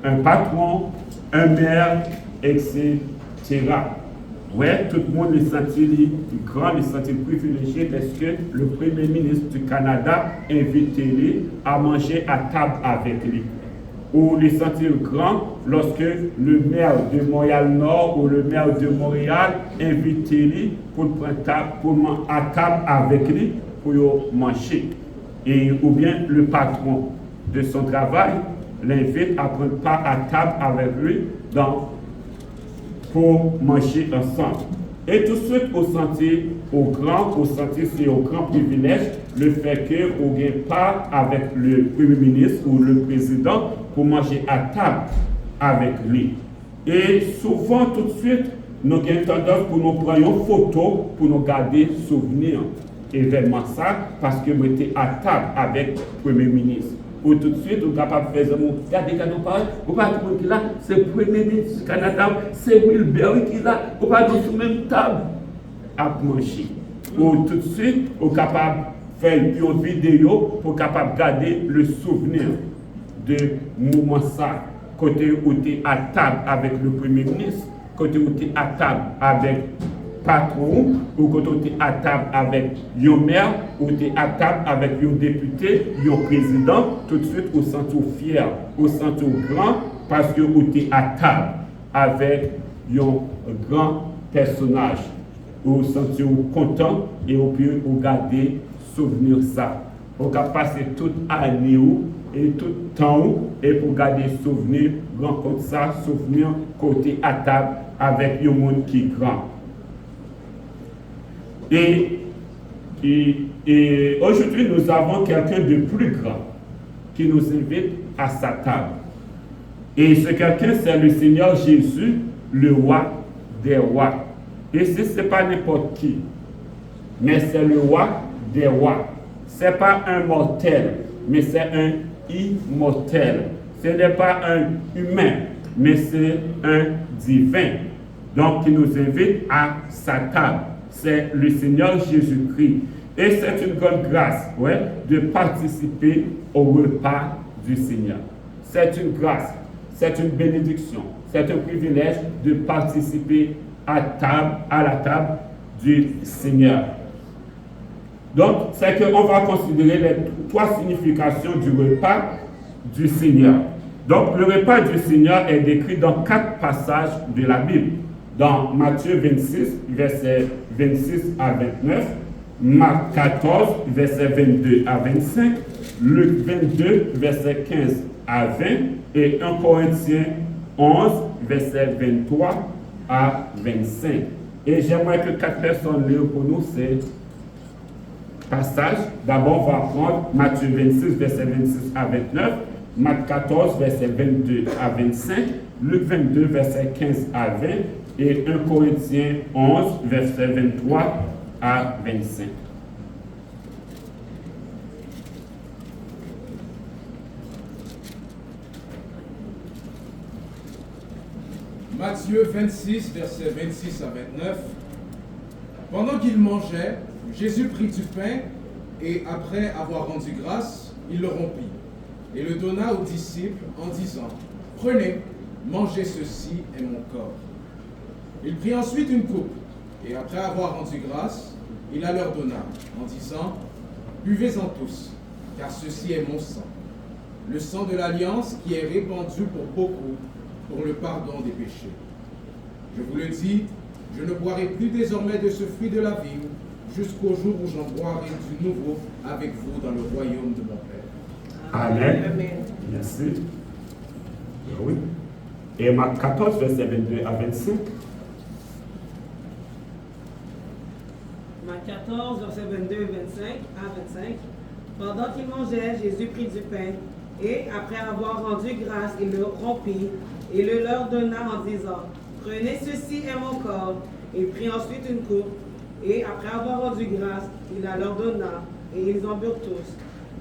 un patron, un maire, etc. Ouais, tout le monde est senti grand, est senti privilégié parce que le Premier ministre du Canada invite lui à manger à table avec lui. Ou les sentir grand lorsque le maire de Montréal-Nord ou le maire de Montréal invite lui pour prendre à table avec lui pour manger. Et, ou bien le patron de son travail l'invite à prendre part à table avec lui pour manger ensemble. Et tout de suite, au sentier, c'est au grand privilège le fait qu'on gagne part avec le Premier ministre ou le président pour manger à table avec lui. Et souvent, tout de suite, nous avons tendance pour nous prendre une photo pour nous garder souvenir événement ça parce que nous étions à table avec le Premier ministre. Ou tout de suite, on est capable de faire ça. Regardez quand on parle, on parle de qui là, c'est le Premier ministre du Canada, c'est Wilbert qui là, on parle de sur même table à manger. Ou tout de suite, on est capable de faire une vidéo pour capable garder le souvenir de moment ça, côté où tu es à table avec le Premier ministre, côté où tu es à table avec patron, ou quand tu es à table avec un maire, ou tu es à table avec un député, un président, tout de suite, on se sent fier, on se sent grand, parce que tu es à table avec un grand personnage. On se sent content et on peut garder souvenir ça. On peut passer toute année et tout temps et pour garder souvenir, rencontre ça, souvenir côté à table avec un monde qui est grand. Et aujourd'hui, nous avons quelqu'un de plus grand qui nous invite à sa table. Et ce quelqu'un, c'est le Seigneur Jésus, le roi des rois. Et ce n'est pas n'importe qui, mais c'est le roi des rois. Ce n'est pas un mortel, mais c'est un immortel. Ce n'est pas un humain, mais c'est un divin. Donc, il nous invite à sa table. C'est le Seigneur Jésus-Christ. Et c'est une grande grâce de participer au repas du Seigneur. C'est une grâce, c'est une bénédiction, c'est un privilège de participer à la table du Seigneur. Donc, c'est qu'on va considérer les trois significations du repas du Seigneur. Donc, le repas du Seigneur est décrit dans 4 passages de la Bible. Dans Matthieu 26, versets 26 à 29, Marc 14, versets 22 à 25, Luc 22, versets 15 à 20, et 1 Corinthiens 11, versets 23 à 25. Et j'aimerais que 4 personnes lisent pour nous ces passages. D'abord, on va prendre Matthieu 26, versets 26 à 29, Marc 14, versets 22 à 25, Luc 22, versets 15 à 20, et 1 Corinthiens 11, versets 23 à 25. Matthieu 26, versets 26 à 29. Pendant qu'il mangeait, Jésus prit du pain et après avoir rendu grâce, il le rompit et le donna aux disciples en disant : « Prenez, mangez, ceci est mon corps. » Il prit ensuite une coupe, et après avoir rendu grâce, il la leur donna, en disant : « Buvez-en tous, car ceci est mon sang, le sang de l'alliance qui est répandu pour beaucoup, pour le pardon des péchés. Je vous le dis, je ne boirai plus désormais de ce fruit de la vigne, jusqu'au jour où j'en boirai du nouveau avec vous dans le royaume de mon Père. » Amen. Merci. Oui. Et Marc 14, verset 22 à 25. Marc 14, verset 22 et 25 à 25. Pendant qu'il mangeait, Jésus prit du pain, et après avoir rendu grâce, il le rompit, et le leur donna en disant : « Prenez, ceci est mon corps. » Il prit ensuite une coupe, et après avoir rendu grâce, il la leur donna, et ils en burent tous.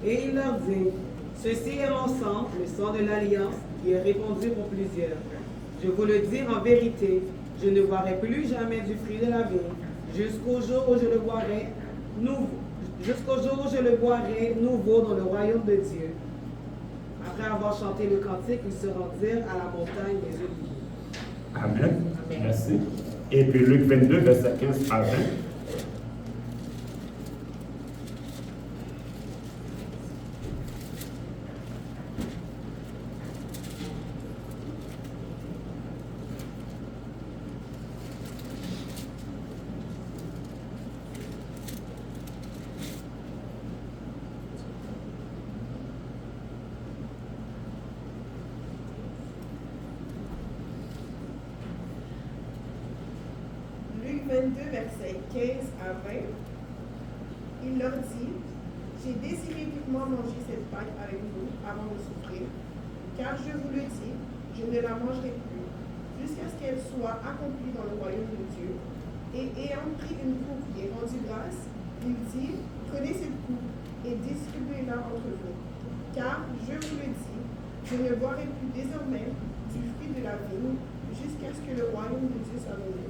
Et il leur dit : « Ceci est mon sang, le sang de l'alliance, qui est répandu pour plusieurs. Je vous le dis en vérité, je ne boirai plus jamais du fruit de la vigne, jusqu'au jour où je le boirai nouveau dans le royaume de Dieu. » après avoir chanté le cantique, ils se rendirent à la montagne des Oliviers. Amen. Merci. Et puis Luc 22, verset 15 à 20. Luc 22, versets 15 à 20. Il leur dit, j'ai désiré vivement manger cette Pâque avec vous avant de souffrir, car je vous le dis, je ne la mangerai plus, jusqu'à ce qu'elle soit accomplie dans le royaume de Dieu. Et ayant pris une coupe et rendu grâce, il dit, prenez cette coupe et distribuez-la entre vous, car je vous le dis, je ne boirai plus désormais du fruit de la vigne jusqu'à ce que le royaume de Dieu soit venu.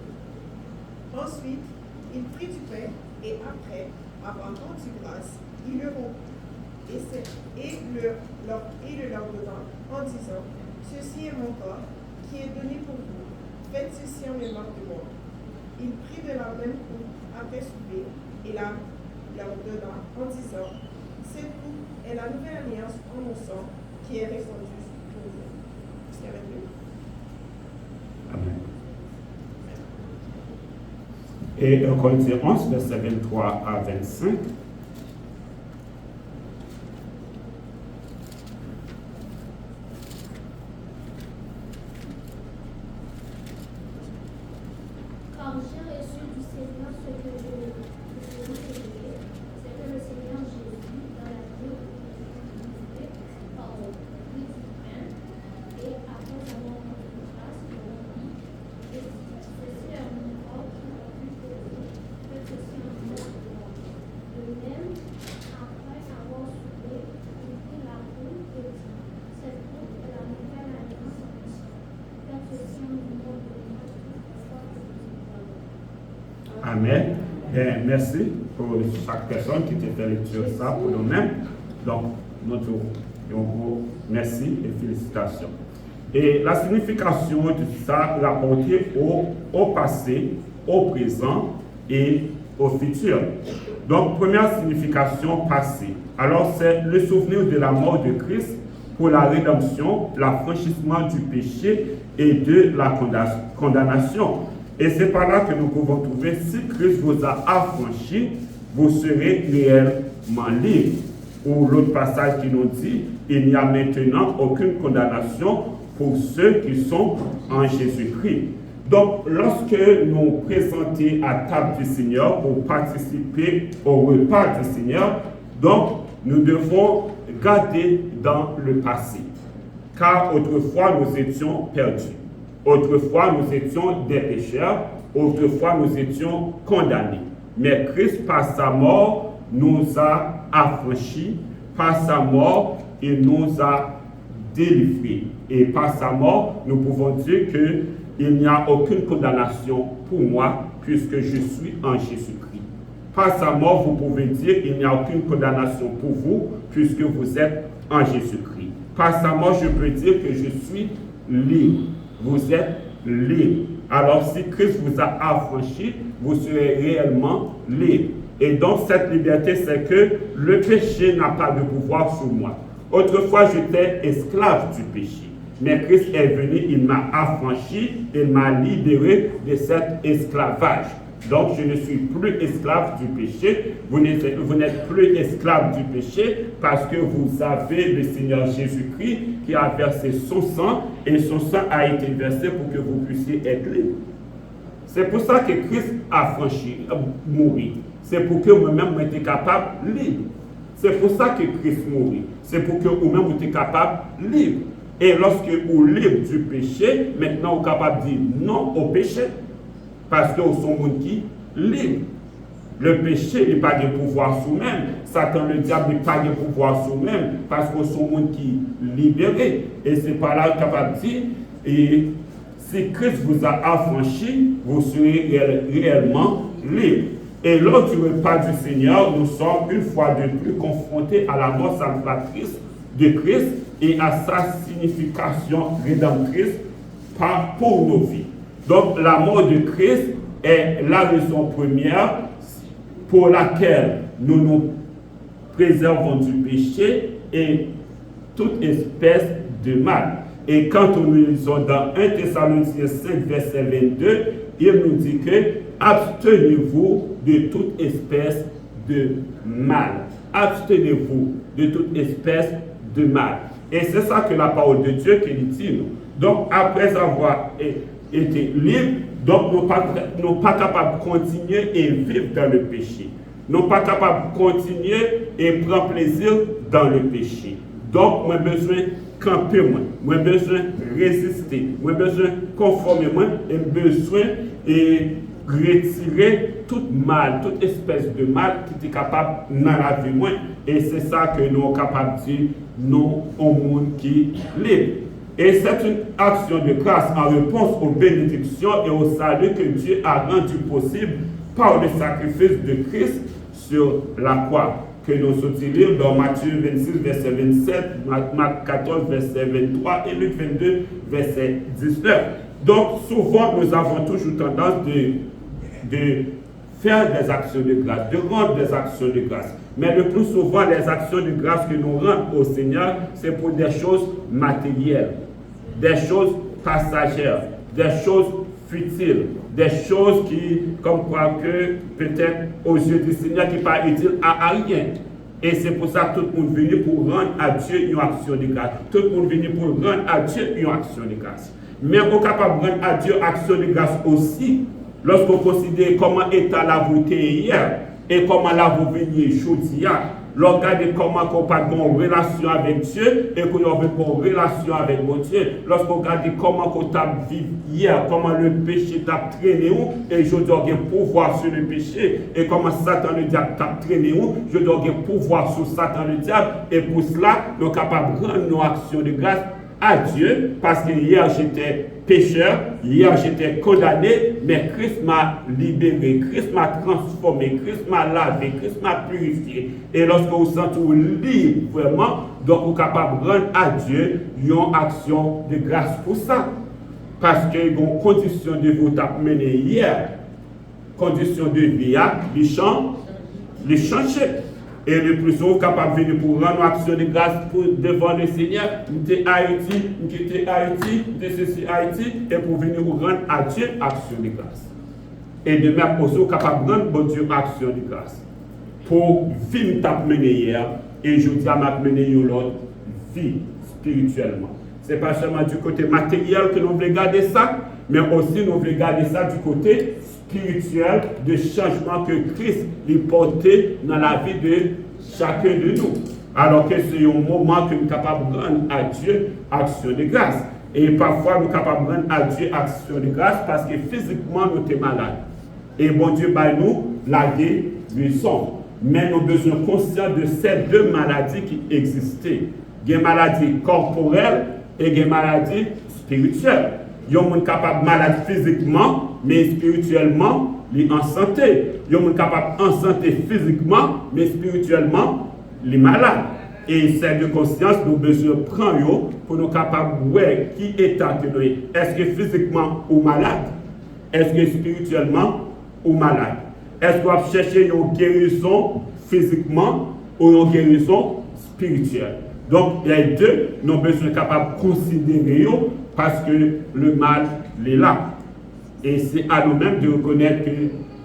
Ensuite, il prit du pain et après avoir rendu grâce, il le rompit et le leur donna en disant, ceci est mon corps qui est donné pour vous, faites ceci en mémoire de moi. Il prit de la même coupe après souper et la leur donna en disant, cette coupe est la nouvelle alliance en mon sang qui est répandue pour vous. Jusqu'à 22. Amen. Et 1 Corinthiens 11, verset 23 à 25. Car j'ai reçu du Seigneur ce que je vous recevais, c'est que le Seigneur Jésus, dans la nuit prit du pain, et après avoir rendu grâce, il le rompit, et ceci est mon corps qui est rompu pour vous, faites ceci en mémoire de moi. De même, après avoir soupé, il prit la coupe et dit, cette coupe est la nouvelle alliance en mon sang. Faites ceci en mémoire de moi. Amen. Bien, merci pour chaque personne qui t'a fait lecture ça pour nous-mêmes. Donc, notre merci et félicitations. Et la signification de ça rapportée au passé, au présent et au futur. Donc, première signification passée. Alors, c'est le souvenir de la mort de Christ pour la rédemption, l'affranchissement du péché et de la condamnation. Et c'est par là que nous pouvons trouver, si Christ vous a affranchi, vous serez réellement libre. Ou l'autre passage qui nous dit, il n'y a maintenant aucune condamnation pour ceux qui sont en Jésus-Christ. Donc, lorsque nous présentons à table du Seigneur pour participer au repas du Seigneur, donc nous devons garder dans le passé. Car autrefois nous étions perdus. Autrefois, nous étions des pécheurs. Autrefois, nous étions condamnés. Mais Christ, par sa mort, nous a affranchis. Par sa mort, il nous a délivrés. Et par sa mort, nous pouvons dire qu'il n'y a aucune condamnation pour moi, puisque je suis en Jésus-Christ. Par sa mort, vous pouvez dire qu'il n'y a aucune condamnation pour vous, puisque vous êtes en Jésus-Christ. Par sa mort, je peux dire que je suis libre. Vous êtes libre. Alors, si Christ vous a affranchi, vous serez réellement libre. Et donc, cette liberté, c'est que le péché n'a pas de pouvoir sur moi. Autrefois, j'étais esclave du péché. Mais Christ est venu, il m'a affranchi, il m'a libéré de cet esclavage. Donc, je ne suis plus esclave du péché. Vous n'êtes plus esclave du péché parce que vous avez le Seigneur Jésus-Christ qui a versé son sang et son sang a été versé pour que vous puissiez être libre. C'est pour ça que Christ a mouru. C'est pour que vous-même vous êtes capable libre. C'est pour ça que Christ mourit. C'est pour que vous-même vous êtes capable libre. Et lorsque vous êtes libre du péché, maintenant vous êtes capable de dire non au péché. Parce que vous êtes monde qui libre. Le péché n'est pas de pouvoir sur même. Satan, le diable, n'est pas de pouvoir sur même. Parce que vous êtes monde qui libéré. Et c'est par là capable de dire, et si Christ vous a affranchi, vous serez réellement libre. Et lors du repas du Seigneur, nous sommes une fois de plus confrontés à la mort salvatrice de Christ et à sa signification rédemptrice pour nos vies. Donc la mort de Christ est la raison première pour laquelle nous nous préservons du péché et toute espèce de mal. Et quand nous lisons dans 1 Thessaloniciens 5, verset 22, il nous dit que abstenez-vous de toute espèce de mal. Abstenez-vous de toute espèce de mal. Et c'est ça que la parole de Dieu qui dit nous. Donc après avoir été libres, donc nous ne sommes pas capables de continuer et vivre dans le péché. Nous ne sommes pas capables de continuer et prendre plaisir dans le péché. Donc, moi, besoin de camper, moi, besoin de résister, moi, besoin de conformer, moi, et besoin de retirer tout mal, toute espèce de mal qui est capable dans la vie, moi. Et c'est ça que nous sommes capables de dire, nous, au monde qui est libre. Et c'est une action de grâce en réponse aux bénédictions et au salut que Dieu a rendu possible par le sacrifice de Christ sur la croix, que nous soutenons dans Matthieu 26, verset 27, Marc 14, verset 23 et Luc 22, verset 19. Donc souvent, nous avons toujours tendance de faire des actions de grâce, de rendre des actions de grâce. Mais le plus souvent, les actions de grâce que nous rendons au Seigneur, c'est pour des choses matérielles, des choses passagères, des choses futiles, des choses qui, comme quoi que peut-être aux yeux du Seigneur, qui ne sont pas utiles à rien. Et c'est pour ça que tout le monde vient pour rendre à Dieu une action de grâce. Tout le monde vient pour rendre à Dieu une action de grâce. Mais on est capable de rendre à Dieu une action de grâce aussi lorsqu'on considère comment était la vôtre hier et comment la vous venez aujourd'hui. Lorsqu'on regarde comment on n'a pas de relation avec Dieu et qu'on a une relation avec mon Dieu. Lorsqu'on regarde comment on a vécu hier, comment le péché t'a traîné où et je dois avoir pouvoir sur le péché. Et comment Satan le diable t'a traîné où, je dois avoir pouvoir sur Satan le diable. Et pour cela, nous sommes capables de rendre nos actions de grâce à Dieu, parce que hier j'étais pécheur, hier j'étais condamné, mais Christ m'a libéré, Christ m'a transformé, Christ m'a lavé, Christ m'a purifié. Et lorsque vous sentez libre vraiment, donc vous êtes capable de rendre à Dieu une action de grâce pour ça. Parce que les conditions de vous menées hier, conditions de vie, les changer. Et le plus souvent, capable de venir pour rendre une action de grâce devant le Seigneur. Nous sommes Haïti, nous sommes Haïti, nous sommes ceci Haïti, et pour venir pour rendre à Dieu action de grâce. Et de même aussi, capable de rendre bon Dieu action de grâce. Pour vivre t'a mené hier, et je dis à m'a mené l'autre vie spirituellement. Ce n'est pas seulement du côté matériel que nous voulons garder ça, mais aussi nous voulons garder ça du côté spirituel de changement que Christ lui portait dans la vie de chacun de nous. Alors que c'est un moment que nous sommes capables de rendre à Dieu action de grâce. Et parfois nous sommes capables de rendre à Dieu action de grâce parce que physiquement nous sommes malades. Et bon Dieu va nous la guérison. Mais nous avons besoin conscients de ces deux maladies qui existaient. Il y a une maladie corporelle et il y a une maladie spirituelle. Il y a un monde capable malade physiquement, mais spirituellement, il est en santé. Il y a un monde capable en santé physiquement, mais spirituellement, il est malade. Et c'est de conscience, nous besoin prendre pour nous capables de voir qui est que nous. Est-ce que physiquement ou malade? Est-ce que spirituellement ou malade? Est-ce qu'on va chercher une guérison physiquement ou une guérison spirituelle? Donc, les deux, nous sommes besoin capables de considérer parce que le mal est là. Et c'est à nous-mêmes de reconnaître que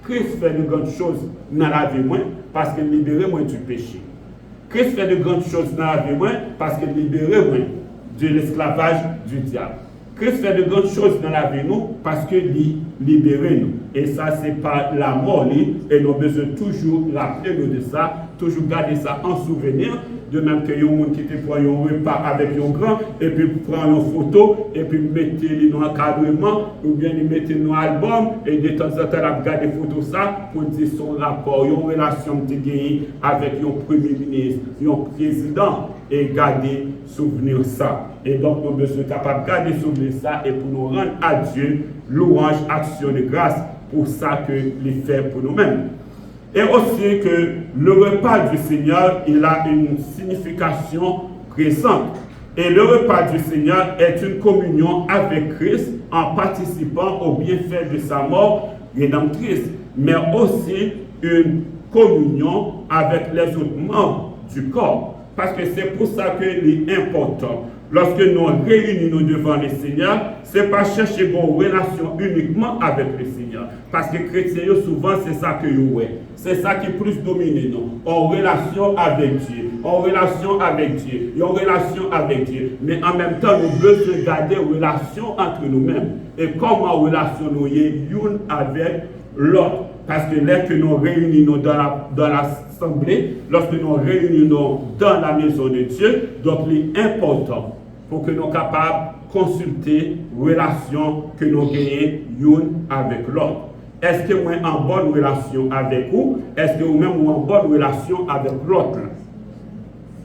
Christ fait de grandes choses dans la vie moins parce qu'il libère moins du péché. Christ fait de grandes choses dans la vie moins parce qu'il libère moins de l'esclavage du diable. Christ fait de grandes choses dans la vie nous parce qu'il libère nous. Et ça, c'est pas la mort, et nous avons besoin toujours rappeler nous de ça, toujours garder ça en souvenir. De même que les gens qui te prennent un repas avec un grand, et puis prennent une photo, et puis mettez-les dans un encadrement, ou bien les mettez dans un album, et de temps en temps, regarder photos ça, pour dire son rapport, une relation que tu as avec un premier ministre, un président, et garder souvenir ça. Et donc, nous sommes capables de garder souvenir ça, et pour nous rendre à Dieu, louange, action de grâce, pour ça que les fait pour nous-mêmes. Et aussi que le repas du Seigneur, il a une signification présente. Et le repas du Seigneur est une communion avec Christ en participant au bienfait de sa mort rédemptrice, mais aussi une communion avec les autres membres du corps. Parce que c'est pour ça qu'il est important. Lorsque nous réunissons devant le Seigneur, ce n'est pas chercher une relation uniquement avec le Seigneur. Parce que les chrétiens, souvent, c'est ça que vous voyez. C'est ça qui est plus dominé, non? En relation avec Dieu. En relation avec Dieu. En relation avec Dieu. Mais en même temps, nous devons garder une relation entre nous-mêmes. Et comment relation nous est l'une avec l'autre. Parce que lorsque nous réunissons dans l'assemblée, lorsque nous réunissons dans la maison de Dieu, donc il est important pour que nous soyons capables de consulter la relation que nous gagnons l'une avec l'autre. Est-ce que nous sommes en bonne relation avec vous? Est-ce que vous-même êtes en bonne relation avec l'autre?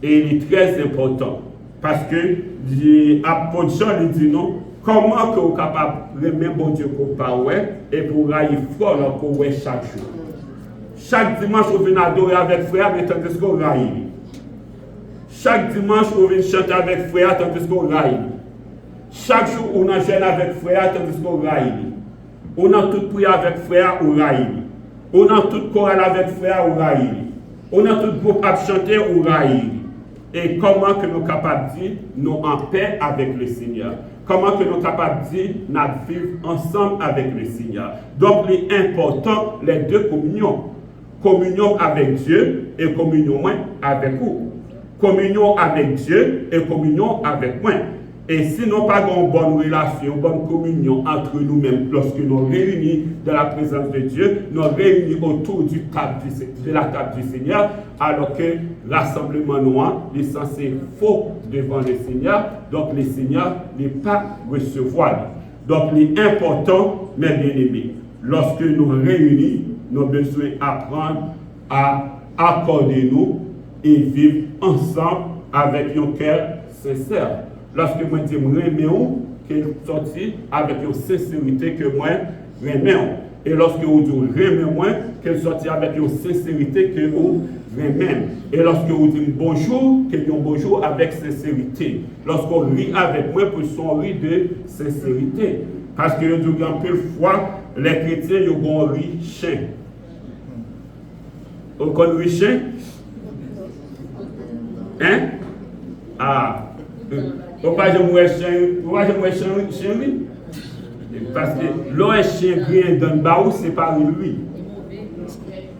Et il est très important. Parce que l'apôtre Jean dit non. Comment que vous êtes capable de remettre bon Dieu pour parler et pour aller fort pour chaque jour? Chaque dimanche, vous venez adorer avec frère, mais tandis qu'on raille. Chaque dimanche, vous venez chanter avec frère, tandis qu'on raille. Chaque jour, on a jeûné avec frère, tandis qu'on raille. On a tout prié avec frère, ou raille. On a tout chorale avec frère, ou raille. On a tout groupe à chanter, ou raille. Et comment que nous sommes capables de dire, nous en paix avec le Seigneur? Comment que nous sommes capables de dire, nous vivons ensemble avec le Seigneur? Donc, il est important, les deux communions. Communion avec Dieu et communion avec vous. Communion avec Dieu et communion avec moi. Et si nous n'avons pas une bonne relation, une bonne communion entre nous-mêmes, lorsque nous réunis dans la présence de Dieu, nous réunis autour de la table du Seigneur, alors que l'assemblement noir est censé faux devant le Seigneur, donc le Seigneur n'est pas recevoir. Donc il est important, mes bien-aimés, lorsque nous réunis, nous avons besoin d'apprendre à accorder nous et vivre ensemble avec un cœur sincère. Lorsque moi dis remets qu'elle sortit avec une sincérité que moi remets. Et lorsque vous dites remets qu'elle sortit avec une sincérité que vous remets. Et lorsque vous dites bonjour, qu'elle dit bonjour avec sincérité. Lorsqu'on rit avec moi, pour son rire de sincérité. Parce que nous avons peu de fois, les chrétiens, ils ont un rire chien. Vous connaissez le chien? Hein? Ah. Pourquoi je me chien? Parce que l'un chien vient dans le baou, c'est pas lui.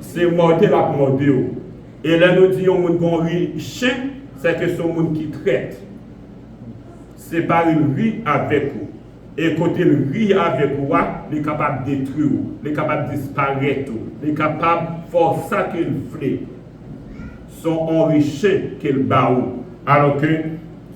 C'est mortel la morder. Et là, nous disons qu'on rit chien, c'est que c'est un monde qui traite. C'est pas il rit avec vous. Et quand il rit avec vous, il est capable de détruire, il est capable de disparaître, il est capable de faire ça qu'il fait. Son enrichi qu'il baou. Alors que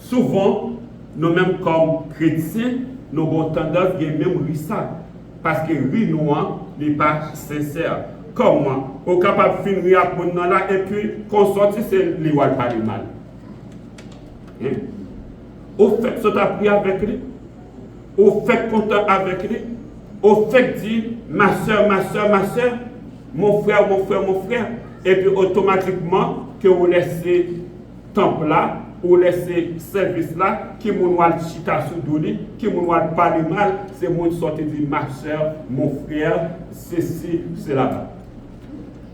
souvent, nous-mêmes comme chrétiens, nous avons tendance à même rire ça. Parce que rire noir n'est pas sincère. Comment? On est capable de finir avec nous là et puis qu'on sortit, c'est les pas parler mal. Au fait, ça t'a pris avec lui. Au fait, content avec lui. Au fait, dire ma soeur, mon frère. Et puis automatiquement, que vous laissez temple là, ou laissez service là, qui vous chita sous douli, qui vous parler mal, c'est mon sorti dit ma soeur, mon frère, ceci, cela.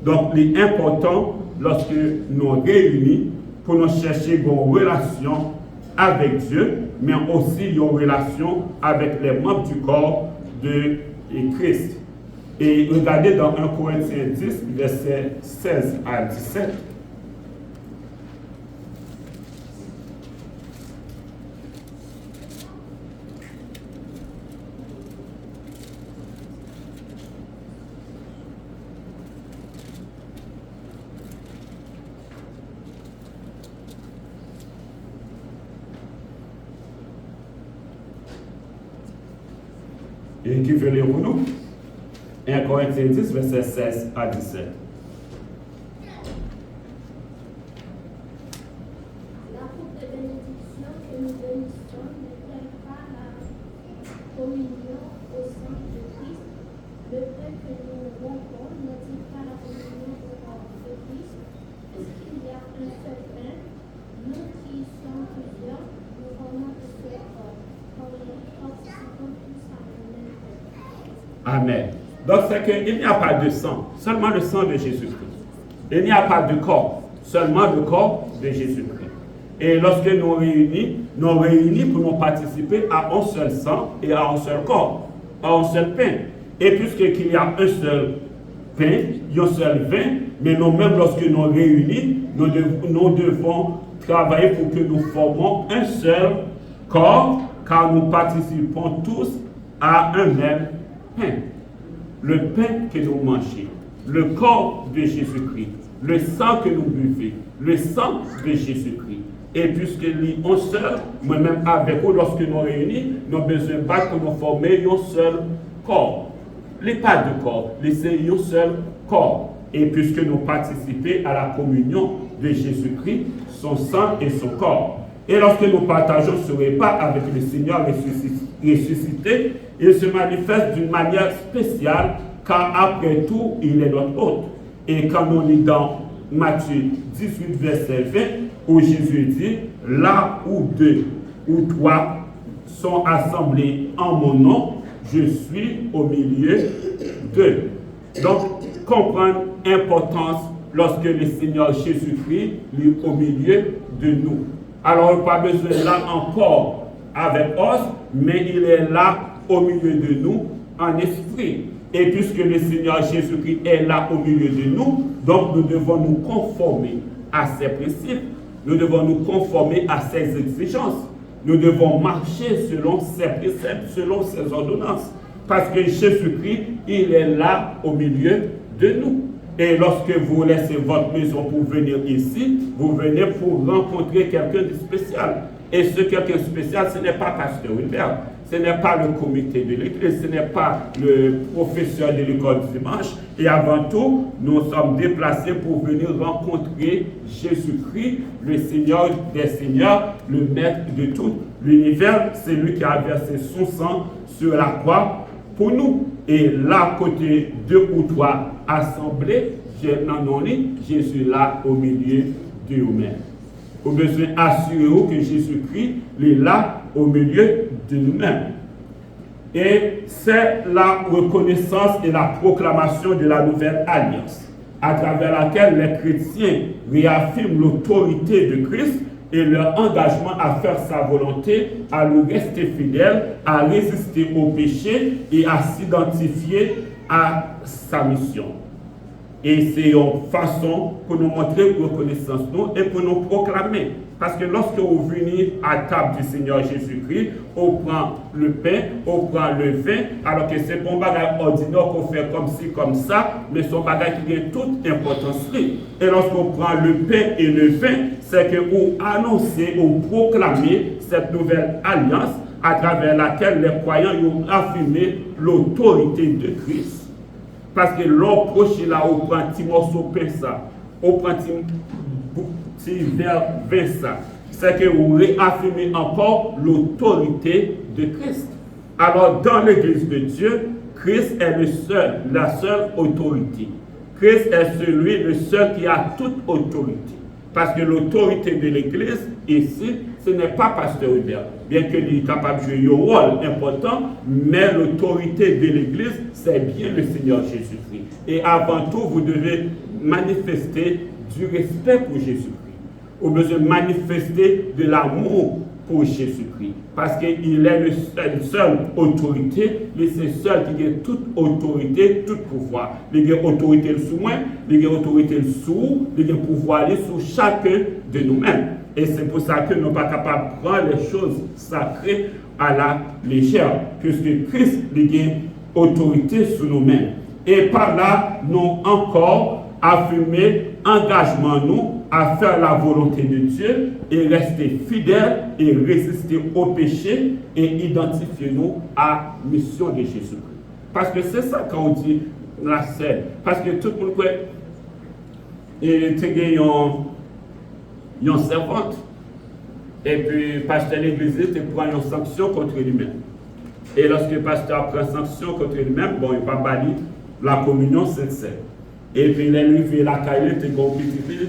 Donc, il est important lorsque nous réunissons pour nous chercher une relation avec Dieu, mais aussi une relation avec les membres du corps de Christ. Et regardez dans 1 Corinthiens 10, versets 16 à 17. Et qui veut lire pour nous? 1 Corinthiens 10, versets 16 à 17. La coupe de bénédiction que nous bénissons n'est-elle pas la communion au sang de Christ? Le pain que nous rompons n'est-il pas la communion au corps de Christ? Puisqu'il y a un seul pain, nous qui sommes plusieurs, nous comment c'est quand nous participons tous à un même Amen. Donc c'est qu'il n'y a pas de sang, seulement le sang de Jésus-Christ. Il n'y a pas de corps, seulement le corps de Jésus-Christ. Et lorsque nous réunis pour nous participer à un seul sang et à un seul corps, à un seul pain. Et puisqu'il y a un seul pain, un seul vin, mais nous-mêmes, lorsque nous réunis, nous devons travailler pour que nous formons un seul corps, car nous participons tous à un même pain. Le pain que nous mangeons, le corps de Jésus-Christ, le sang que nous buvons, le sang de Jésus-Christ. Et puisque nous seul, moi-même avec vous, lorsque nous réunis, nous avons besoin de battre pour nous former un seul corps. Les pas de corps, c'est un seul corps. Et puisque nous participons à la communion de Jésus-Christ, son sang et son corps. Et lorsque nous partageons ce repas avec le Seigneur ressuscité, il se manifeste d'une manière spéciale, car après tout, il est notre hôte. Et quand on lit dans Matthieu 18, verset 20, où Jésus dit, là où 2 ou 3 sont assemblés en mon nom, je suis au milieu d'eux. Donc, comprendre l'importance lorsque le Seigneur Jésus-Christ est au milieu de nous. Alors, il n'y a pas besoin là encore avec os, mais il est là au milieu de nous en esprit. Et puisque le Seigneur Jésus-Christ est là au milieu de nous, donc nous devons nous conformer à ses principes, nous devons nous conformer à ses exigences, nous devons marcher selon ses préceptes, selon ses ordonnances. Parce que Jésus-Christ, il est là au milieu de nous. Et lorsque vous laissez votre maison pour venir ici, vous venez pour rencontrer quelqu'un de spécial. Et ce quelqu'un de spécial, ce n'est pas Pasteur Wilbert, ce n'est pas le comité de l'église, ce n'est pas le professeur de l'école du dimanche. Et avant tout, nous sommes déplacés pour venir rencontrer Jésus-Christ, le Seigneur des Seigneurs, le Maître de tout l'univers. C'est lui qui a versé son sang sur la croix pour nous. Et là, côté 2 ou 3 assemblés, je suis là au milieu de nous-mêmes. Vous avez besoin d'assurer que Jésus-Christ est là au milieu de nous-mêmes. Et c'est la reconnaissance et la proclamation de la nouvelle alliance, à travers laquelle les chrétiens réaffirment l'autorité de Christ et leur engagement à faire sa volonté, à lui rester fidèle, à résister au péché et à s'identifier à sa mission. Et c'est une façon pour nous montrer reconnaissance nous et pour nous proclamer. Parce que lorsque vous venez à la table du Seigneur Jésus-Christ, on prend le pain, on prend le vin, alors que c'est un bagage ordinaire qu'on fait comme ci, comme ça, mais c'est un bagage qui a toute importance. Et lorsqu'on prend le pain et le vin, c'est que vous annoncez, vous proclamez cette nouvelle alliance à travers laquelle les croyants ont affirmé l'autorité de Christ. Parce que l'on proche là, on prend un petit morceau de pain ça, on prend un petit verre vin ça. C'est que vous réaffirmez encore l'autorité de Christ. Alors, dans l'Église de Dieu, Christ est la seule autorité. Christ est le seul qui a toute autorité. Parce que l'autorité de l'Église, ici, ce n'est pas Pasteur Hubert. Bien qu'il est capable de jouer un rôle important, mais l'autorité de l'Église, c'est bien le Seigneur Jésus-Christ. Et avant tout, vous devez manifester du respect pour Jésus-Christ. Vous devez manifester de l'amour pour Jésus-Christ. Parce qu'il est le seul autorité, mais c'est seul qui a toute autorité, tout pouvoir. Il a autorité sous moi, il a autorité sous, il a pouvoir sur chacun de nous-mêmes. Et c'est pour ça que nous ne sommes pas capables de prendre les choses sacrées à la légère, puisque Christ a autorité sur nous-mêmes. Et par là, nous encore affirmer engagement nous à faire la volonté de Dieu et rester fidèles et résister au péché et identifier nous à la mission de Jésus-Christ. Parce que c'est ça quand on dit la scène. Parce que tout le monde peut une servante et puis pasteur de l'église prend une sanction contre lui-même. Et lorsque le pasteur prend sanction contre lui-même, bon, il va bannir la communion sincère. Et puis il est levé la caille, il dit,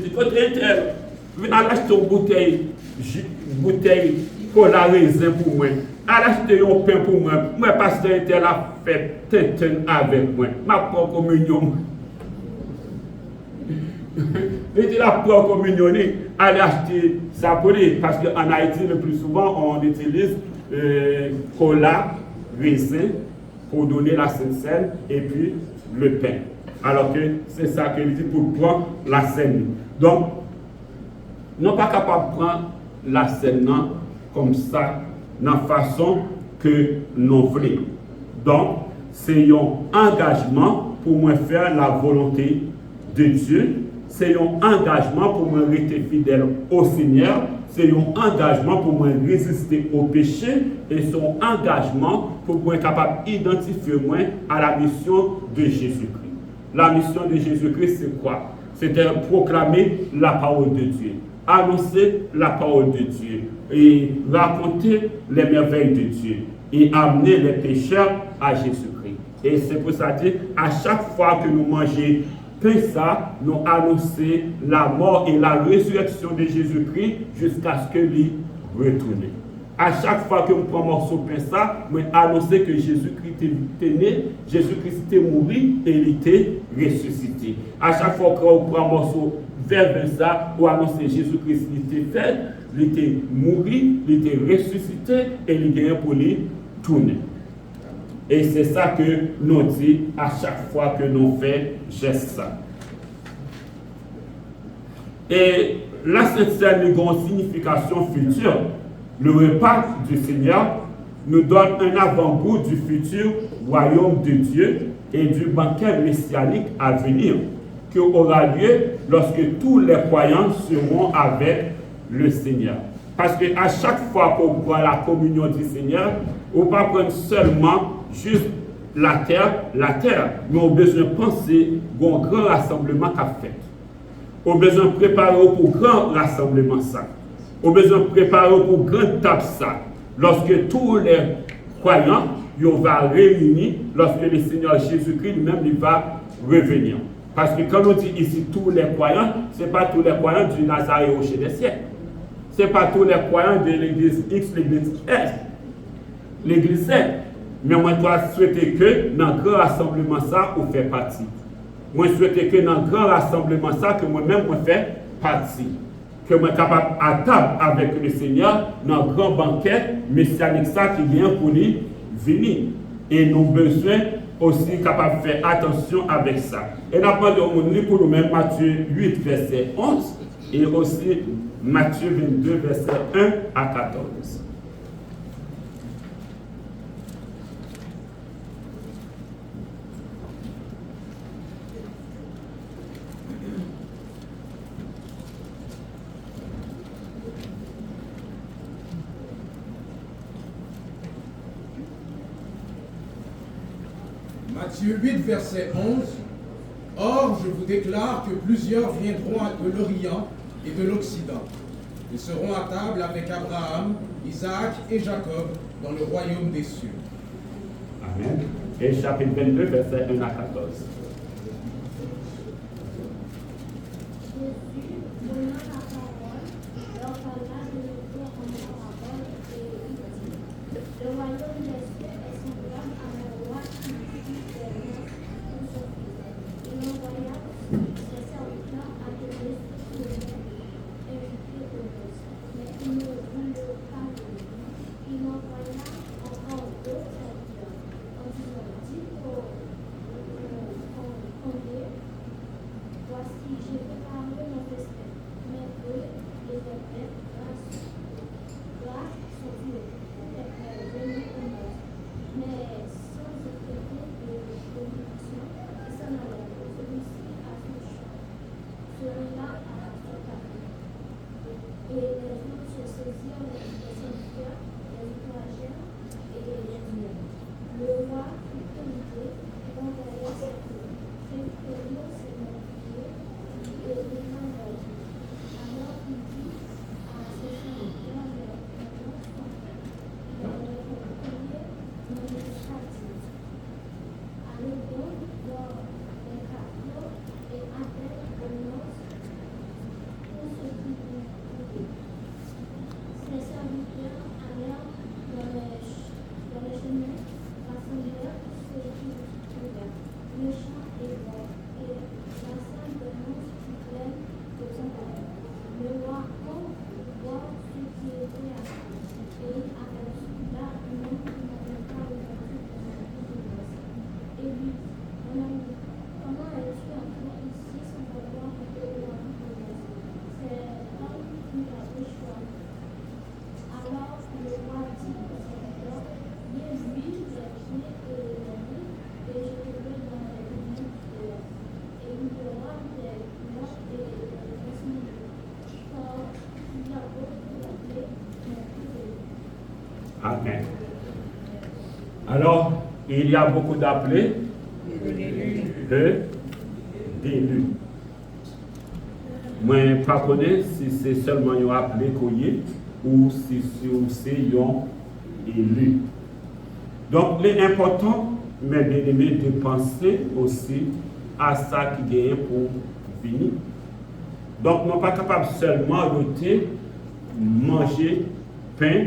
contre tel, viens acheter une bouteille cola raisin pour moi. Elle a acheté un pain pour moi. Moi, pasteur était là, fait tintin avec moi. Ma propre communion. Il était la propre communion. Elle a acheté ça pour lui. Parce qu'en Haïti, le plus souvent, on utilise cola, raisin pour donner la Sainte Seine et puis le pain. Alors que c'est ça qu'il dit pour prendre la scène. Donc, nous ne sommes pas capables de prendre la scène comme ça, dans la façon que nous voulons. Donc, c'est un engagement pour moi faire la volonté de Dieu. C'est un engagement pour moi rester fidèle au Seigneur. C'est un engagement pour moi résister au péché. Et c'est un engagement pour moi être capable d'identifier moi à la mission de Jésus-Christ. La mission de Jésus-Christ, c'est quoi? C'est de proclamer la parole de Dieu, annoncer la parole de Dieu et raconter les merveilles de Dieu et amener les pécheurs à Jésus-Christ. Et c'est pour ça que à chaque fois que nous mangeons pain ça, nous annonçons la mort et la résurrection de Jésus-Christ jusqu'à ce que lui retourne. À chaque fois que nous prenons un morceau de pain ça, nous annonçons que Jésus-Christ est né, Jésus-Christ est mort et il était ressuscité. À chaque fois que nous prenons un morceau de pain ça, nous annonçons que Jésus-Christ était fait, il était mort, il était ressuscité et il est pour lui tourner. Et c'est ça que nous disons à chaque fois que nous faisons geste ça. Et la Sainte Seine a une signification future. Le repas du Seigneur nous donne un avant-goût du futur royaume de Dieu et du banquet messianique à venir, qui aura lieu lorsque tous les croyants seront avec le Seigneur. Parce qu'à chaque fois qu'on prend la communion du Seigneur, on ne va pas prendre seulement juste la terre, mais on a besoin de penser à un grand rassemblement qu'a fait. On a besoin de préparer pour un grand rassemblement ça. On a besoin de préparer pour une grande table ça. Lorsque tous les croyants vont réunir, lorsque le Seigneur Jésus-Christ lui-même va revenir. Parce que quand on dit ici tous les croyants, ce n'est pas tous les croyants du Nazareth au chez des siècles. Ce n'est pas tous les croyants de l'église X, l'église S, l'église Z. Mais moi, je souhaite que dans le grand rassemblement ça, on fait partie. Moi, je souhaite que dans le grand rassemblement ça, que moi-même, je fais partie. Que je suis capable à table avec le Seigneur dans le grand banquet messianique ça qui vient pour lui venir. Et nous avons besoin aussi capable de faire attention avec ça. Et nous avons pour nous-mêmes Matthieu 8, verset 11 et aussi Matthieu 22, verset 1 à 14. Matthieu 8, verset 11. Or, je vous déclare que plusieurs viendront de l'Orient et de l'Occident, et seront à table avec Abraham, Isaac et Jacob dans le royaume des cieux. Amen. Et chapitre 22, verset 1 à 14. Et Alors, il y a beaucoup d'appelés que d'élus. Moi, je ne sais pas si c'est seulement un appelé ou si c'est un élu. Donc, il est important, mes bien-aimés, de penser aussi à ça qui vient pour venir. Donc, nous ne sommes pas capables seulement de manger pain,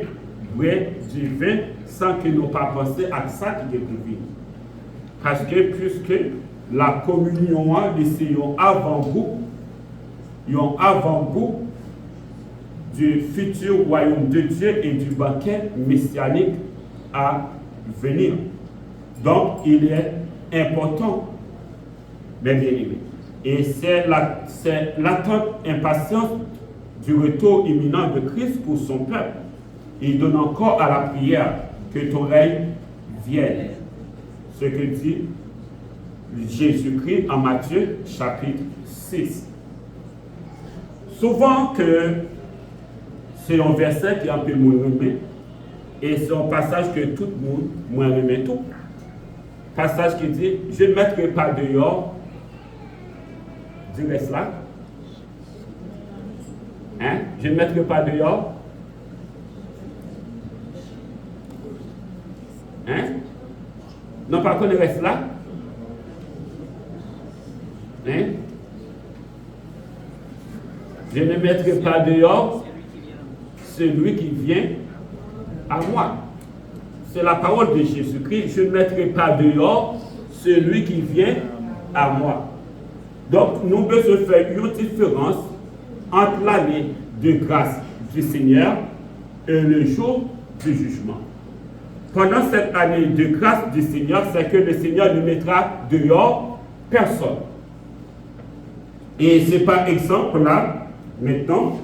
boire du vin, sans que nous ne pas penser à ça qui vient pour venir. Parce que puisque la communion, c'est un avant-goût du futur royaume de Dieu et du banquet messianique à venir. Donc, il est important, mes bien-aimés. Et c'est l'attente impatiente du retour imminent de Christ pour son peuple. Il donne encore à la prière que ton règne vienne. Ce que dit Jésus-Christ en Matthieu chapitre 6. Souvent que c'est un verset qui a un peu moins remet, et c'est un passage que tout le monde moins remet tout. Passage qui dit, je ne mettrai pas dehors, dirais cela. Hein? Je ne mettrai pas dehors. Hein? Non, pas qu'on reste là. Hein? Je ne mettrai pas dehors celui qui vient à moi. C'est la parole de Jésus-Christ. Je ne mettrai pas dehors celui qui vient à moi. Donc, nous devons faire une différence entre l'année de grâce du Seigneur et le jour du jugement. Pendant cette année de grâce du Seigneur, c'est que le Seigneur ne mettra dehors personne. Et c'est par exemple là, maintenant,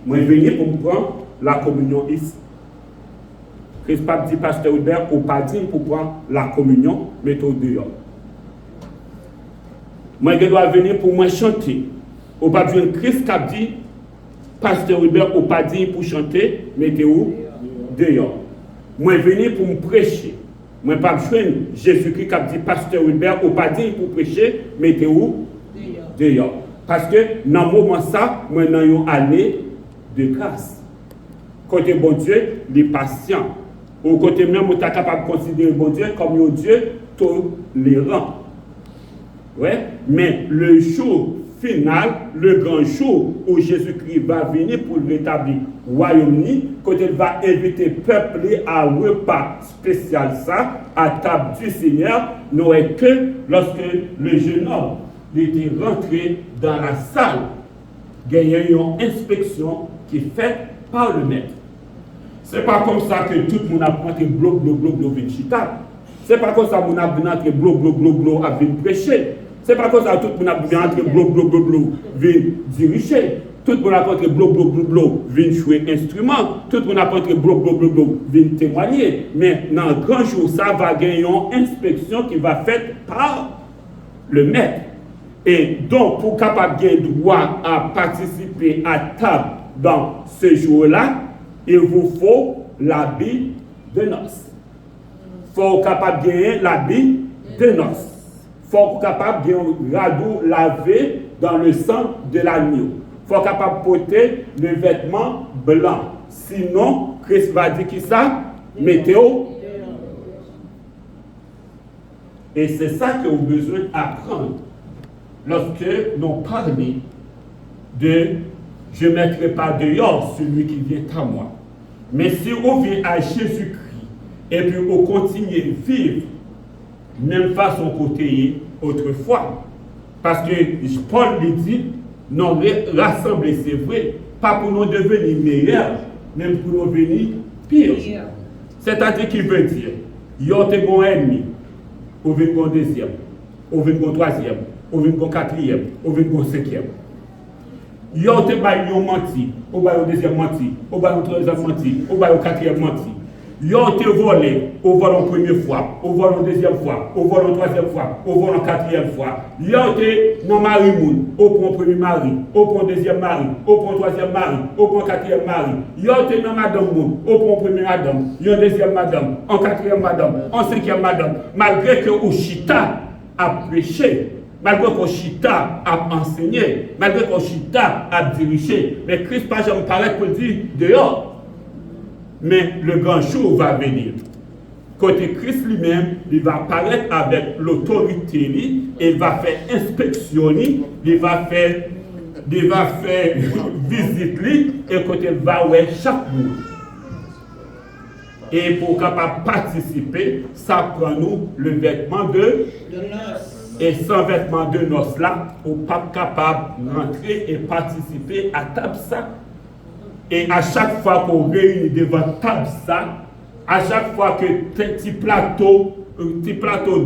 moi je viens pour me prendre la communion ici. Christ pas dit pasteur Hubert ou pas dit pour prendre la communion, mettez dehors. Moi je dois venir pour moi chanter. Ou pas dire Christ qui a dit pasteur Hubert ou pas dit pour chanter, mettez dehors. Moi venir pour me prêcher. Moi pas joindre Jésus-Christ qui a dit pasteur Hubert ou pas dit pour prêcher, mettez dehors. Parce que dans le moment ça, moi dans une année de grâce. Côté bon Dieu, il est patient. Au côté même, on est capable de considérer bon Dieu comme un Dieu tolérant. Ouais? Mais le jour final, le grand jour où Jésus-Christ va venir pour rétablir le Royaume-Uni, quand il va inviter le peuple à un repas spécial, ça, à table du Seigneur, n'aurait que lorsque le jeune homme était rentré dans la salle, il y a eu une inspection qui est faite par le maître. Ce n'est pas comme ça que tout le monde a rentré bloc, vient chita. Ce n'est pas comme ça que mon a rentré bloc, vient prêcher. Ce n'est pas comme ça que tout le monde a rentré bloc, vient diriger. Tout le monde a rentré bloc, vient jouer instrument. Tout le monde a rentré bloc, vient témoigner. Mais dans le grand jour, ça va gagner une inspection qui va faite par le maître. Et donc, pour capable gagner droit à participer à table dans ce jour-là, il vous faut l'habit de noces. Il faut capable de gagner l'habit de noces. Il faut capable de gagner un radeau lavé dans le sang de l'agneau. Il faut capable de porter le vêtement blanc. Sinon, Christ va dire qui ça? Météo. Et c'est ça que vous avez besoin d'apprendre. Lorsque nous parlons de « je ne mettrai pas dehors celui qui vient à moi ». Mais si on vient à Jésus-Christ et puis on continue à vivre même façon côté autrefois, parce que Paul lui dit « non, rassembler c'est vrai, pas pour nous devenir meilleurs, même pour nous devenir pires ». C'est-à-dire qu'il veut dire « il y a un ennemi, on vient un deuxième, on vient un troisième, on vient un quatrième, on vient un cinquième. Yo te bay yon menti, ou bay yon deuxième menti, ou bay yon troisième menti, ou bay yon quatrième menti. Ils ont été volés, au vol en première fois, au vol en deuxième fois, au vol en troisième fois, au vol en quatrième fois. Ils ont été dans Marie Moun, au point premier mari, au point deuxième mari, au point troisième mari, au point quatrième mari. Ils ont été dans Madame Moun, au point premier madame, ils ont deuxième madame, en quatrième madame, en cinquième madame. Malgré que Oshita a prêché, malgré qu'Oshita a enseigné, malgré qu'Oshita a dirigé, mais Christ pas jamais paraît pour dire dehors. Mais le grand jour va venir. Côté Christ lui-même, il va apparaître avec l'autorité, il va faire inspection, il va faire visite, et côté il va voir chaque monde. Et pour capable participer, ça prend nous le vêtement de noces. Et sans vêtement de noces là, on n'est pas capable d'entrer et participer à table ça. Et à chaque fois qu'on réunit devant table ça, à chaque fois que petit plateau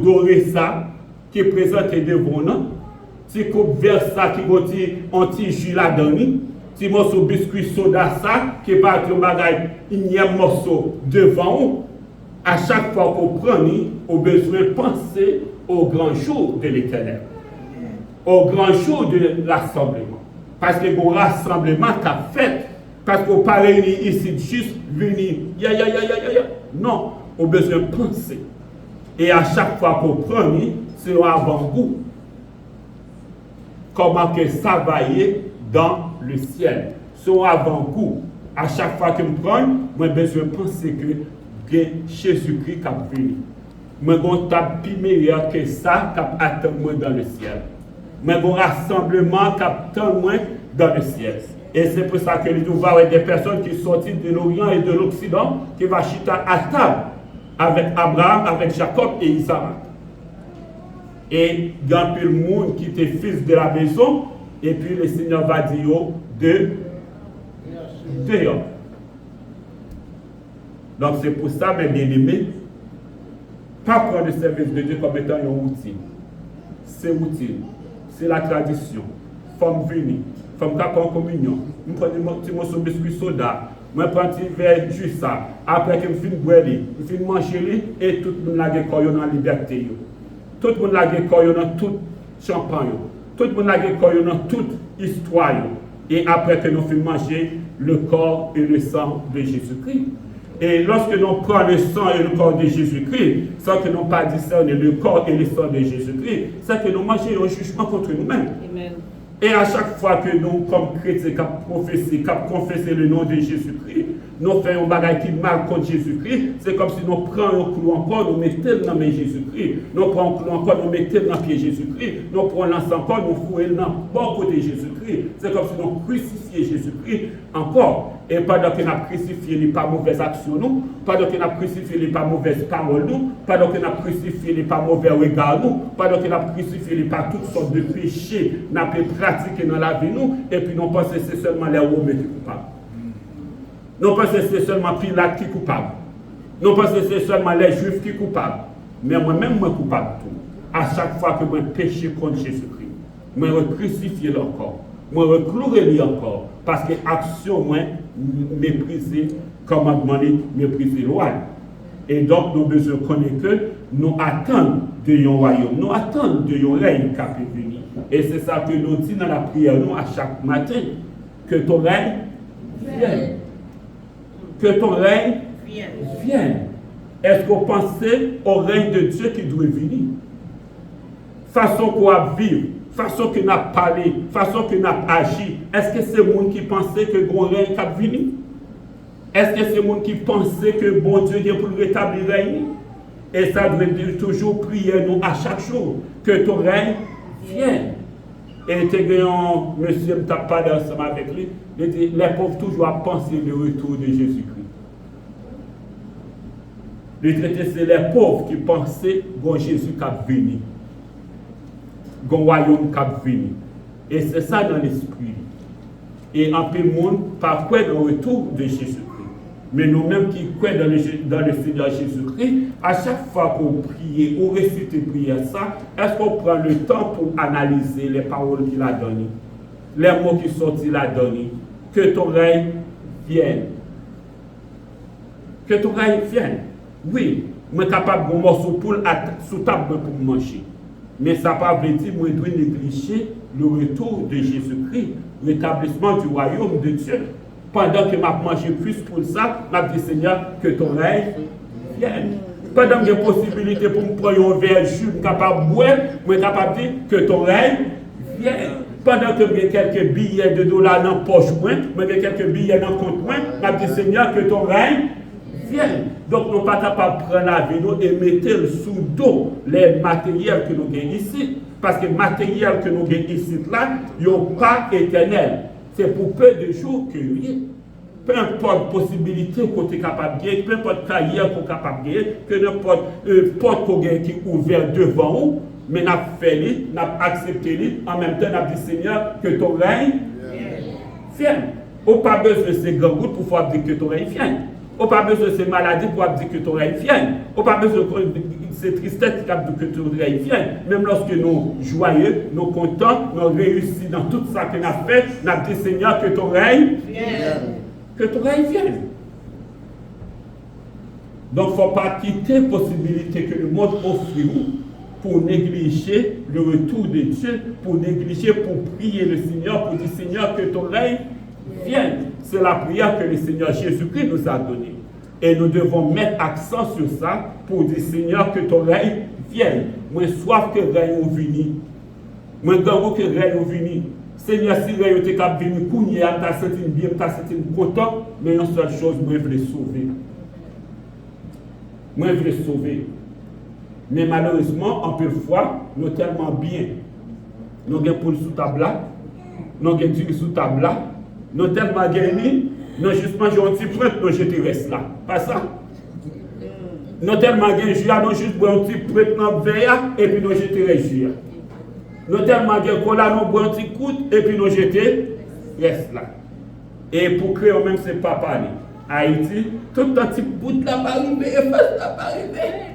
doré ça, qui est présenté devant nous, petit coupe vers ça qui est un petit jus là-dedans, petit morceau biscuit soda ça, qui est parti au bagage, il y a un morceau devant nous, à chaque fois qu'on prend, on a besoin de penser au grand jour de l'Éternel, au grand jour de l'assemblement. Parce que le rassemblement qu'a fait, parce qu'on pas réuni ici juste venir, non, on a besoin de penser. Et à chaque fois qu'on prend, c'est un avant-goût. Comment que ça va y aller dans le ciel. C'est un avant-goût. À chaque fois que je prends, moi j'ai besoin de penser que Jésus-Christ est venu. Moi j'ai un table plus meilleur que ça qui attend moi dans le ciel. Moi j'ai un rassemblement qui attend moi dans le ciel. Et c'est pour ça que nous voyons des personnes qui sont sorties de l'Orient et de l'Occident, qui vont chiter à table avec Abraham, avec Jacob et Isaac. Et il y a un peu de monde qui était fils de la maison, et puis le Seigneur va dire dehors. Donc c'est pour ça, mes bien-aimés, pas prendre le service de Dieu comme étant une routine. C'est routine, c'est la tradition. Femme venir. Comme quand en communion, je prends un petit morceau de biscuit soda, je prends un petit verre juste ça. Après que je finis de boire, je finis de manger, et tout le monde a des corps dans la liberté. Tout le monde a des corps dans tout champagne. Tout le monde a des corps dans toute histoire. Et après que nous finissons de manger le corps et le sang de Jésus-Christ. Et lorsque nous prenons le sang et le corps de Jésus-Christ, sans que nous pas discerner le corps et le sang de Jésus-Christ, c'est que nous mangeons un jugement contre nous-mêmes. Amen. Et à chaque fois que nous, comme chrétiens, qui confessons le nom de Jésus-Christ, nous faisons un bagage qui mal contre Jésus-Christ, c'est comme si nous prenions un clou encore, nous mettons dans les Jésus-Christ. Nous prenons un clou encore, nous mettons dans le pied Jésus-Christ. Nous prenons l'encens encore, nous fouillons dans le bon côté Jésus-Christ. C'est comme si nous crucifions Jésus-Christ encore. Et pendant que nous avons crucifié les pas mauvaises actions, nous, pendant que nous avons crucifié les pas mauvaises paroles, nous, pendant que nous avons crucifié les pas mauvais regards, nous, pendant que nous avons crucifié les pas toutes sortes de péchés, nous avons pratiqué dans la vie, nous, et puis nous pensons que c'est seulement les Romains qui sont coupables. Nous pensons que c'est seulement Pilate qui est coupable. Nous pensons que c'est seulement les Juifs qui sont coupables. Mais moi-même, je suis coupable de tout. À chaque fois que je péché contre Jésus-Christ, je crucifie leur corps. Moi, reclouer encore, parce que l'action, moi, mépriser, commandement, mépriser loi. Et donc, nous besoin de connaître que nous attendons de yon royaume, nous attendons de yon règne qui peut venir. Et c'est ça que nous disons dans la prière, nous, à chaque matin, que ton règne vienne. Que ton règne vienne. Est-ce qu'on pensez au règne de Dieu qui doit venir? Façon qu'on a vivre, façon qu'on a parlé, façon qu'on a agi, est-ce que c'est le monde qui pensait que le règne va venir? Est-ce que c'est le monde qui pensait que bon Dieu vient pour rétablir le règne? Et ça doit toujours prier nous à chaque jour, que ton règne vienne. Et un monsieur ne t'a pas ensemble avec lui, il dit, les pauvres toujours à penser le retour de Jésus-Christ. Le traité, c'est les pauvres qui pensaient que Jésus va venir. Que le royaume va venir. Et c'est ça dans l'esprit. Et un peu de monde, pas quoi dans le retour de Jésus-Christ. Mais nous-mêmes qui croyons dans le Seigneur Jésus-Christ, à chaque fois qu'on prie ou récite une prière, ça, est-ce qu'on prend le temps pour analyser les paroles qu'il a données, les mots qui sont il a donnés, que ton règne vienne. que ton règne vienne. Oui, je suis capable de un morceau pour sous table pour manger. Mais ça ne veut pas dire que je dois négliger le retour de Jésus-Christ, l'établissement du royaume de Dieu. Pendant que je mange plus pour ça, je dis Seigneur, que ton règne vienne. Pendant que j'ai possibilité pour me prendre un verre de jus, je suis capable de boire, je suis capable de dire que ton règne vienne. Pendant que j'ai quelques billets de dollars dans la poche, j'ai quelques billets dans le compte, je dis Seigneur, que ton règne vienne. Donc, nous ne sommes pas capables de prendre la vie et mettre sous dos les matériels que nous avons ici. Parce que les matériels que nous avons ici, là, ils n'ont pas éternel. C'est pour peu de jours que rien. Peu importe possibilité qu'on est capable de gagner, peu importe carrière qu'on est capable de gagner, que n'importe porte qu'on gagne qui est ouverte devant nous, mais nous avons fait, nous avons accepté, en même temps, nous avons dit Seigneur, que ton règne vienne. On n'a pas besoin de ces grandes routes pour pouvoir dire que ton règne vienne. On n'a pas besoin de ces maladies pour dire que ton règne vienne. On n'a pas besoin de ces tristesses pour dire que ton règne vienne. Même lorsque nous joyeux, nous contents, nous réussissons dans tout ça que nous avons fait, nous avons dit Seigneur, que ton règne vienne. Que ton règne vienne. Donc, il ne faut pas quitter la possibilité que le monde offre pour négliger le retour de Dieu, pour négliger, pour prier le Seigneur, pour dire Seigneur, que ton règne vienne. C'est la prière que le Seigneur Jésus-Christ nous a donnée. Et nous devons mettre accent sur ça pour dire Seigneur, que ton règne vienne. Moi, soif que le règne vienne. Moi, garo que le règne vienne. Seigneur, si le règne est capable de venir, tu as senti bien, tu as senti content, mais une seule chose, moi, je veux sauver. Moi, je veux sauver. Mais malheureusement, en peu de fois, nous sommes tellement bien. Nous avons pour sous table là, nous avons du sous table là, nous sommes tellement gagnés, nous avons juste mangé un petit prêtre, nous jeter reste là. Pas ça. Nous sommes tellement gagnés, nous avons juste pris un petit prêtre dans le verre et puis nous jeter reste. Nous sommes tellement gagnés, nous avons pris un petit coup et puis nous jeter reste là. Et pour créer même ce papa, Haïti, tout un petit bout de la barrière et face la barrière.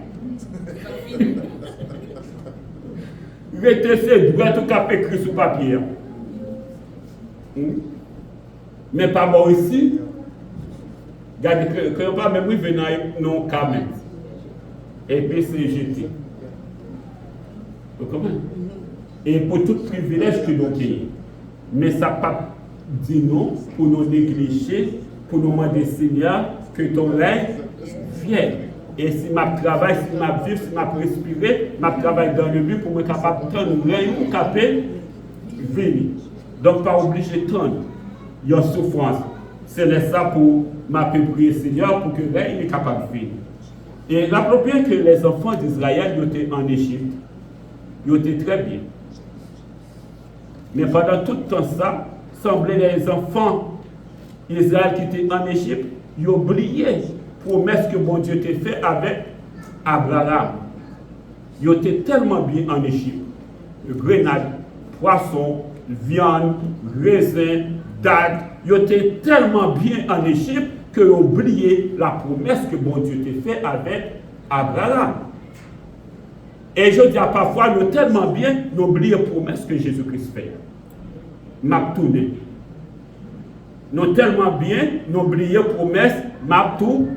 Mettez ces droits tout cap écrit sur papier. Mais pas bon ici. Regardez que on va même venir dans le cas même. Et puis c'est jeté. Comment? Et pour tout privilège que nous avons. Mais ça pas dit non pour nous négliger, pour nous demander Seigneur que ton règne vienne. Et si je travaille, si je vis, si je respire, je travaille dans le but pour être capable de prendre un règne ou capable de venir. Donc, pas obligé de prendre. Il y a une souffrance. C'est ça pour m'appeler Seigneur pour que le règne soit capable de venir. Et rappelons bien que les enfants d'Israël étaient en Égypte. Ils étaient très bien. Mais pendant tout le temps, ça semblait les enfants d'Israël qui étaient en Égypte, ils oubliaient promesse que bon Dieu t'a fait avec Abraham. Ils étaient tellement bien en Égypte. Grenade, poisson, viande, raisin, date. Ils étaient tellement bien en Égypte qu'ils ont oublié la promesse que bon Dieu t'a fait avec Abraham. Et je dis parfois, ils ont tellement bien, ils ont oublié la promesse que Jésus-Christ fait. M'a tourné. Ils ont tellement bien, ils ont oublié la promesse, m'a tourné.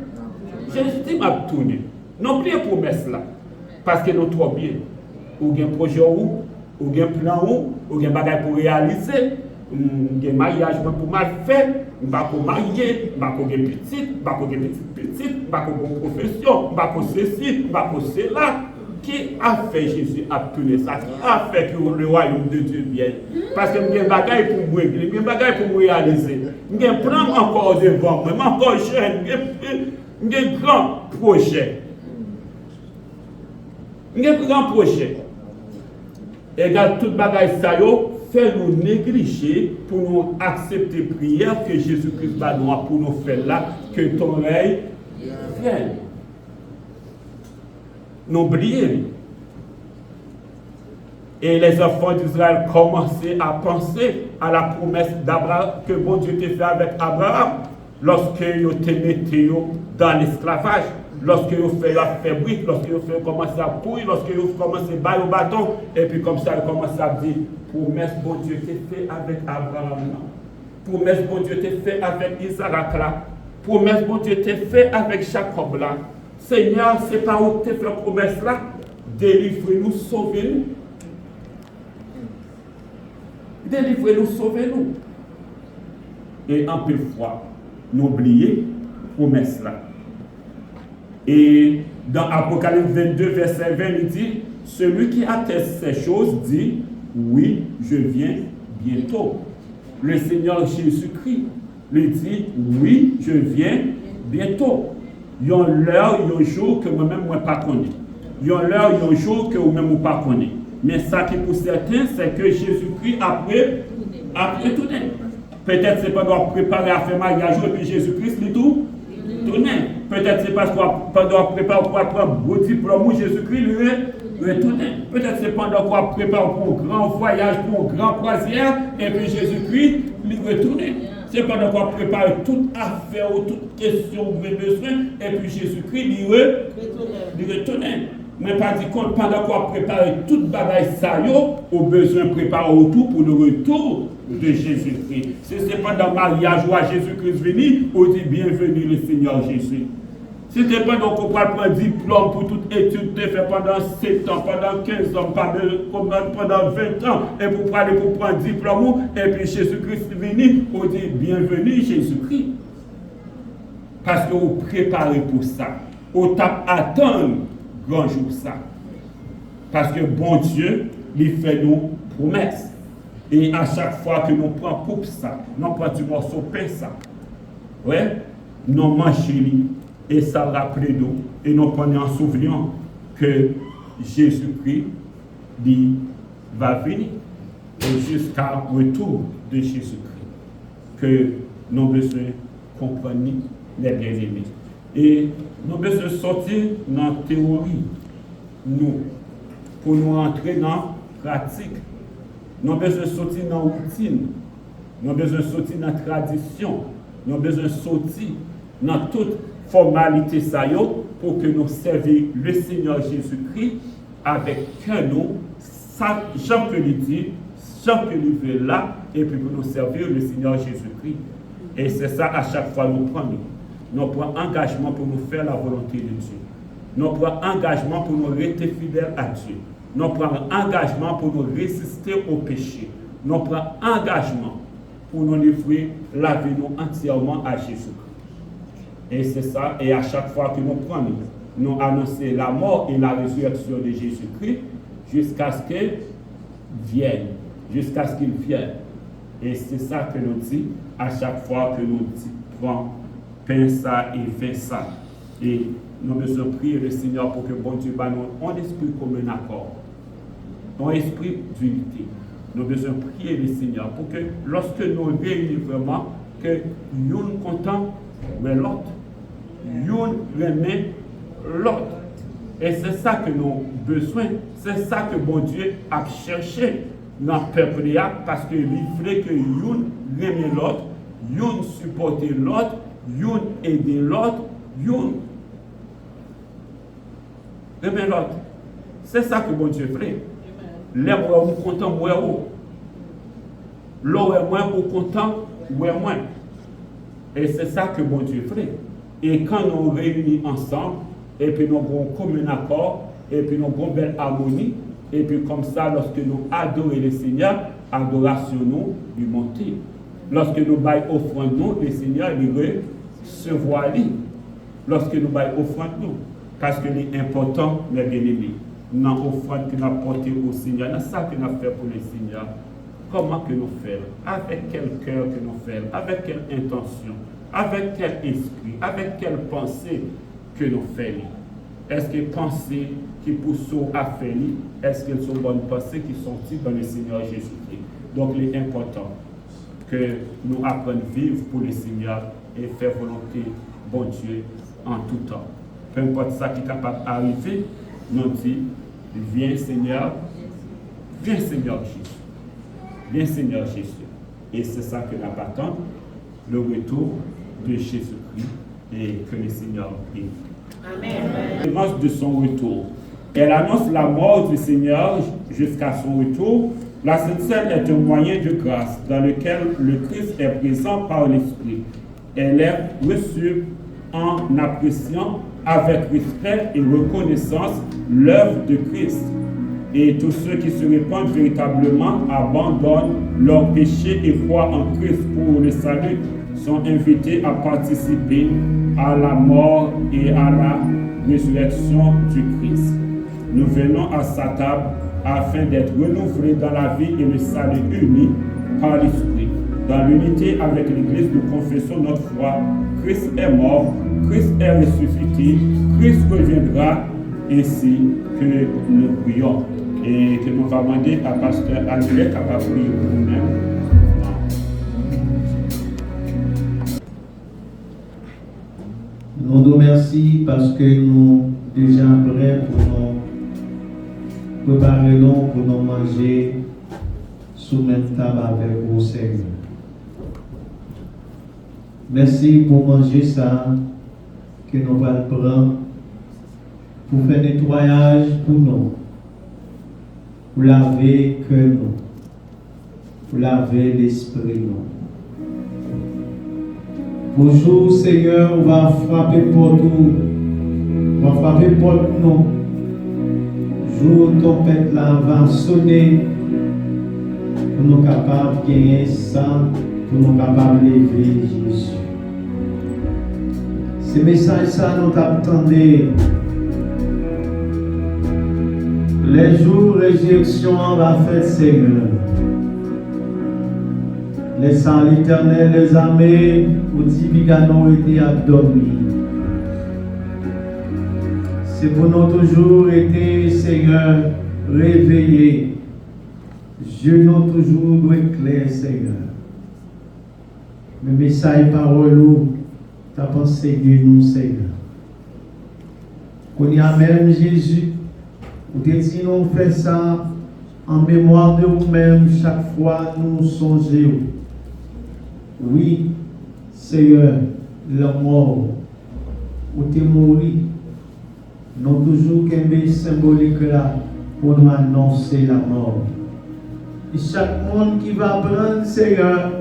Jésus dit m'a tourné. Non plus promesse là. Parce que nous trop bien. Ou un projet ou un plan ou un bagage pour réaliser, un mariage pour mal faire, pas pour marier, pas pour des petites, pas pour des petites, pas pour une profession, pas pour ceci, pas pour cela. Qui a fait Jésus à tourner ça? Qui a fait que le royaume de Dieu vienne? Parce que j'ai un bagage pour moi, j'ai un bagage pour réaliser. J'ai un plan encore devant moi, encore jeune. J'ai un grand projet. J'ai un grand projet. Et dans tout bagage ça, fait nous négliger pour nous accepter la prière que Jésus-Christ va nous pour nous faire là, que ton règne vienne. N'oubliez. Et les enfants d'Israël commençaient à penser à la promesse d'Abraham que bon Dieu t'a fait avec Abraham lorsqu'ils te mettaient dans l'esclavage, lorsqu'ils ont fait la fabrique, lorsqu'ils ont commencé à courir, lorsqu'ils ont commencé à battre au bâton, et puis comme ça, ils commencent à dire promesse bon Dieu t'a fait avec Abraham, promesse bon Dieu t'a fait avec Isaac là, promesse bon Dieu t'a fait avec Jacob là. Seigneur, c'est pas où tu fait promesse là. Délivrez-nous, sauvez-nous. Délivrez-nous, sauvez-nous. Et en peu fois, n'oubliez promesse là. Et dans Apocalypse 22, verset 20, il dit, celui qui atteste ces choses dit, oui, je viens bientôt. Le Seigneur Jésus-Christ lui dit, oui, je viens bientôt. Il y a l'heure, il y a un jour que moi-même, moi pas connais. Il y a l'heure, il y a un jour que vous-même, vous pas connais. Mais ça qui pour certains, c'est que Jésus-Christ après tout. Peut-être c'est pas doit préparer à faire mariage et puis Jésus-Christ lui tout tourner. Peut-être c'est parce qu'on doit préparer pour prendre beau diplôme ou Jésus-Christ lui retourner. Peut-être c'est pendant qu'on prépare pour un grand voyage, pour une grande croisière et puis Jésus-Christ lui retourner. C'est pendant qu'on prépare toute affaire ou toute question ou besoin et puis Jésus-Christ lui retourner. Mais pas dit qu'on pendant qu'on prépare toute bagaille ça au besoin de préparer autour pour le retour de Jésus-Christ. Si c'est pendant le mariage où Jésus-Christ venu, on dit bienvenue le Seigneur Jésus. Si c'est pendant qu'on prend diplôme pour toute étude que tu fait pendant 7 ans, pendant 15 ans, pendant 20 ans, et vous parlez pour prendre diplôme, et puis Jésus-Christ venu, on dit bienvenue Jésus-Christ. Parce que vous préparez pour ça. Vous attendez grand jour ça. Parce que bon Dieu, il fait nous promesses. Et à chaque fois que nous prenons coupe ça, nous prenons du morceau de pain ça. Ouais, nous mangeons et ça rappelle nous et nous prenons en souvenir que Jésus-Christ dit va venir et jusqu'à retour de Jésus-Christ que nous avons besoin de comprendre les bien-aimés. Et nous avons besoin de sortir dans la théorie, nous, pour nous entrer dans la pratique. Nous avons besoin de sortir dans la routine. Nous avons besoin de sortir dans la tradition. Nous avons besoin de sortir dans toute formalité pour que nous servions le Seigneur Jésus-Christ avec cœur nous, Jean que lui dit, Jean que lui veut là, et puis pour nous servir le Seigneur Jésus-Christ. Et c'est ça à chaque fois nous prenons. Nous prenons engagement pour nous faire la volonté de Dieu. Nous prenons engagement pour nous rester fidèles à Dieu. Nous prenons engagement pour nous résister au péché. Nous prenons engagement pour nous livrer la vie nous entièrement à Jésus-Christ. Et c'est ça, et à chaque fois que nous prenons, nous annonçons la mort et la résurrection de Jésus-Christ jusqu'à ce qu'il vienne. Jusqu'à ce qu'il vienne. Et c'est ça que nous disons à chaque fois que nous prenons pain ça et vin ça. Et nous devons prier le Seigneur pour que bon Dieu nous un esprit commun accord, un esprit d'unité. Nous devons prier le Seigneur pour que lorsque nous réunissons vraiment, que nous content mais l'autre, nous remet l'autre. Et c'est ça que nous avons besoin, c'est ça que bon Dieu a cherché dans le peuple parce qu'il voulait que nous remet l'autre, nous supporter l'autre, nous aider l'autre, nous remet l'autre. C'est ça que bon Dieu fait. Les moi ou content moi ou. L'eau est moins ou content ou est moins. Et c'est ça que bon Dieu fait. Et quand nous réunissons ensemble, et puis nous avons un commun accord, et puis nous avons une belle harmonie, et puis comme ça, lorsque nous adorons le Seigneur, adoration nous lui monter. Lorsque nous baillons offrande nous, le Seigneur lui recevoir lui. Lorsque nous baillons offrande nous, parce que c'est important, mes bien-aimés, dans l'offrande que nous avons portée au Seigneur, dans ça que nous avons fait pour le Seigneur, comment que nous faisons, avec quel cœur que nous faisons, avec quelle intention, avec quel esprit, avec quelle pensée que nous faisons. Est-ce que pensées qui poussent à faire, est-ce qu'elles sont bonnes pensées qui sont dans le Seigneur Jésus-Christ? Donc il est important que nous apprenions à vivre pour le Seigneur et faire volonté, bon Dieu, en tout temps. Peu importe ça qui est capable d'arriver, nous dit, viens Seigneur Jésus. Viens Seigneur Jésus. Et c'est ça que nous attendons, le retour de Jésus-Christ et que le Seigneur prie. Amen. L'annonce de son retour. Elle annonce la mort du Seigneur jusqu'à son retour. La Sainte Seine est un moyen de grâce dans lequel le Christ est présent par l'Esprit. Elle est reçue en appréciant avec respect et reconnaissance l'œuvre de Christ. Et tous ceux qui se répandent véritablement, abandonnent leurs péchés et croient en Christ pour le salut, sont invités à participer à la mort et à la résurrection du Christ. Nous venons à sa table afin d'être renouvelés dans la vie et le salut unis par l'Esprit. Dans l'unité avec l'Église, nous confessons notre foi. Christ est mort, Christ est ressuscité, Christ reviendra, ainsi que nous prions. Et que nous va demander à Pasteur André capable de prier pour nous-mêmes. Nous nous remercions parce que nous déjà prêts pour nous préparer pour nous manger sous même table avec vous, Seigneur. Merci pour manger ça que nous allons prendre pour faire nettoyage pour nous, pour laver que nous, pour laver l'esprit nous. Bonjour Seigneur, on va frapper pour nous, on va frapper pour nous. Jour tempête là va sonner pour nous capables de gagner ça, pour nous capables de lever Jésus. Ces messages ça nous attendons. Les jours de résurrection va faire Seigneur. Les saints l'Éternel, les armées, ou Tibigano été abdominés. C'est pour nous toujours été, Seigneur, réveillés. Je nous toujours doit clair, Seigneur. Mais message parole, ta pensée de nous, Seigneur. Qu'on y a même Jésus, ou te dit nous fait ça en mémoire de vous-même chaque fois nous songeons. Oui, Seigneur, la mort, ou te mourir, nous toujours qu'un symbolique là pour nous annoncer la mort. Et chaque monde qui va prendre, Seigneur,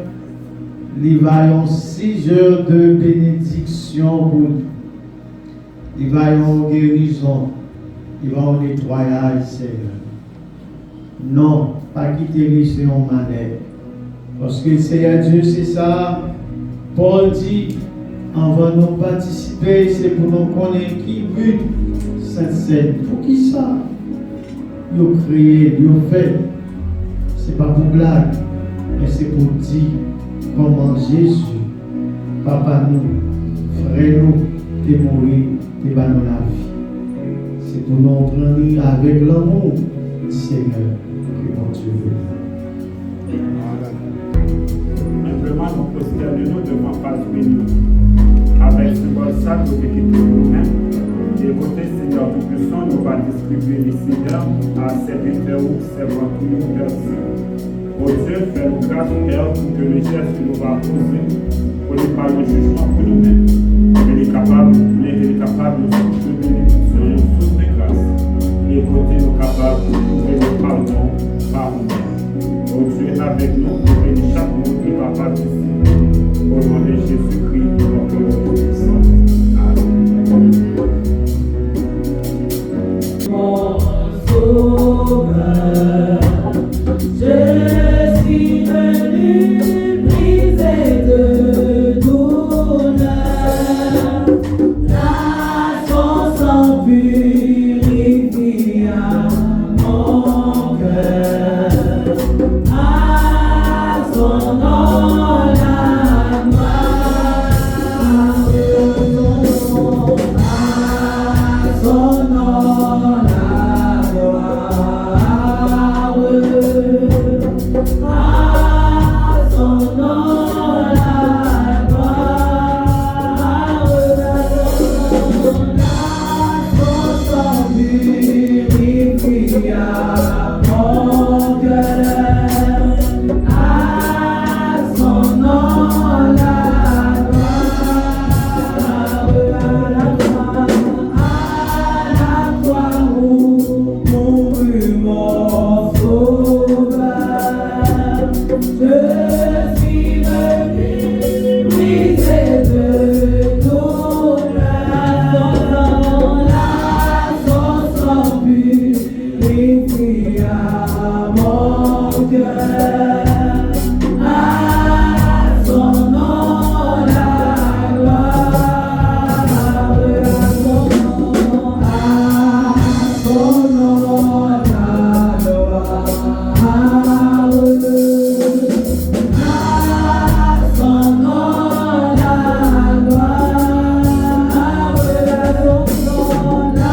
il va y avoir 6 heures de bénédiction pour nous. Il va y avoir guérison, il va y avoir nettoyage, Seigneur. Non, pas quitter les en manette. Parce que Seigneur Dieu, c'est ça. Paul dit, avant de nous participer, c'est pour nous connaître qui but cette scène. Pour qui ça? Ils ont créé, ils ont fait. C'est pas pour blague, mais c'est pour dire comment Jésus, Papa nous, frère nous, t'es mort, t'es dans la vie. C'est pour nous prendre avec l'amour du Seigneur que mon Dieu veut. Simplement, nous prosternons devant face bénie. Avec ce bol sac, nous équipons nous-mêmes. Et côté Seigneur Tout-Puissant, nous va distribuer les Seigneurs à serviteurs ou servants pour nous merci. Ô Dieu, fais-nous grâce, Père, pour que le geste que nous va poser, pour ne pas le jugement pour nous-mêmes. Il est capable de nous bénédiction et nous source de grâce. Et côté nous capables de trouver le pardon par nous-mêmes. Ô Dieu, avec nous, pour bénir chaque monde qui va participer. Au nom de Jésus-Christ, notre Tout-Puissant. Amen. Mon sauveur, je suis venu briser de douleur. La chanson purifie mon cœur. À son nom la gloire. À son nom la gloire. à mon cœur.